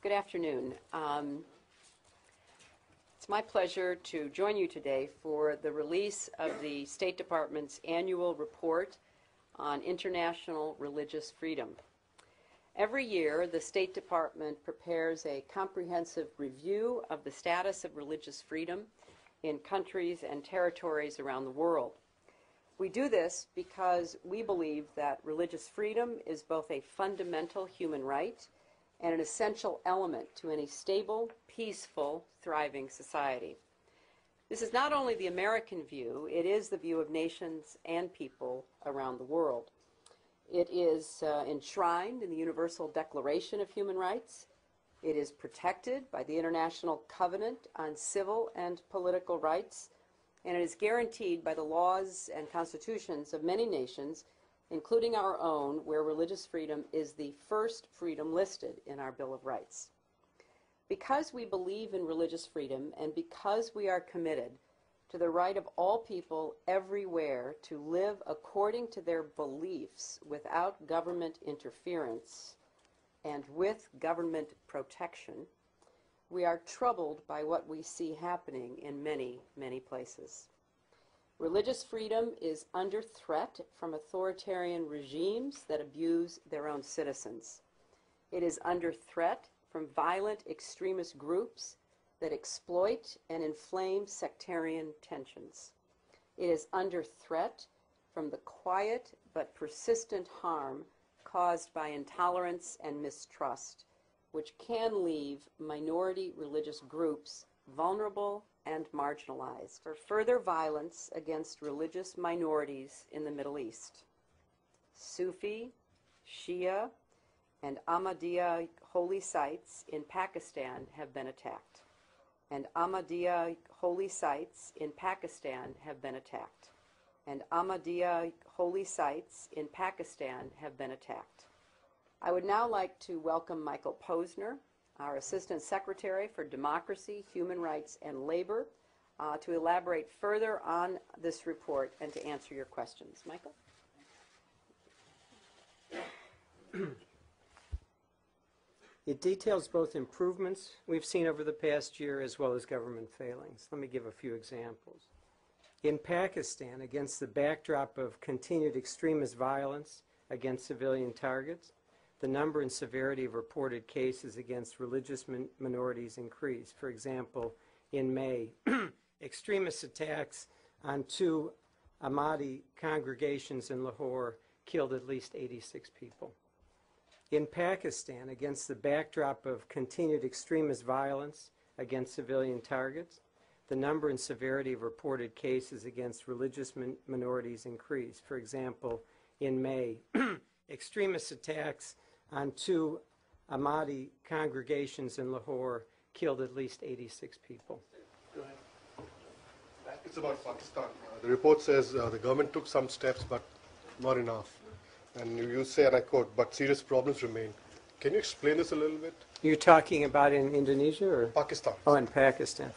Good afternoon. It's my pleasure to join you today for the release of the State Department's annual report on international religious freedom. Every year, the State Department prepares a comprehensive review of the status of religious freedom in countries and territories around the world. We do this because we believe that religious freedom is both a fundamental human right and an essential element to any stable, peaceful, thriving society. This is not only the American view, it is the view of nations and people around the world. It is enshrined in the Universal Declaration of Human Rights. It is protected by the International Covenant on Civil and Political Rights, and it is guaranteed by the laws and constitutions of many nations, including our own, where religious freedom is the first freedom listed in our Bill of Rights. Because we believe in religious freedom and because we are committed to the right of all people everywhere to live according to their beliefs without government interference and with government protection, we are troubled by what we see happening in many, many places. Religious freedom is under threat from authoritarian regimes that abuse their own citizens. It is under threat from violent extremist groups that exploit and inflame sectarian tensions. It is under threat from the quiet but persistent harm caused by intolerance and mistrust, which can leave minority religious groups vulnerable and marginalized. For further violence against religious minorities in the Middle East, Sufi, Shia, and Ahmadiyya holy sites in Pakistan have been attacked. And Ahmadiyya holy sites in Pakistan have been attacked. And Ahmadiyya holy sites in Pakistan have been attacked. I would now like to welcome Michael Posner, our Assistant Secretary for Democracy, Human Rights, and Labor, to elaborate further on this report and to answer your questions. Michael? It details both improvements we've seen over the past year as well as government failings. Let me give a few examples. In Pakistan, against the backdrop of continued extremist violence against civilian targets, the number and severity of reported cases against religious minorities increased. For example, in May, extremist attacks on 2 Ahmadi congregations in Lahore killed at least 86 people. In Pakistan, against the backdrop of continued extremist violence against civilian targets, the number and severity of reported cases against religious minorities increased. For example, in May, extremist attacks on 2 Ahmadi congregations in Lahore killed at least 86 people. Go ahead. It's about Pakistan. The report says the government took some steps, but not enough. And you say, and I quote, but serious problems remain. Can you explain this a little bit? You're talking about in Indonesia or? Pakistan. Oh, in Pakistan.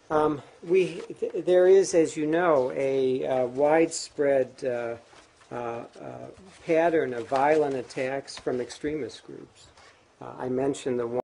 There is, as you know, a widespread pattern of violent attacks from extremist groups. I mentioned the one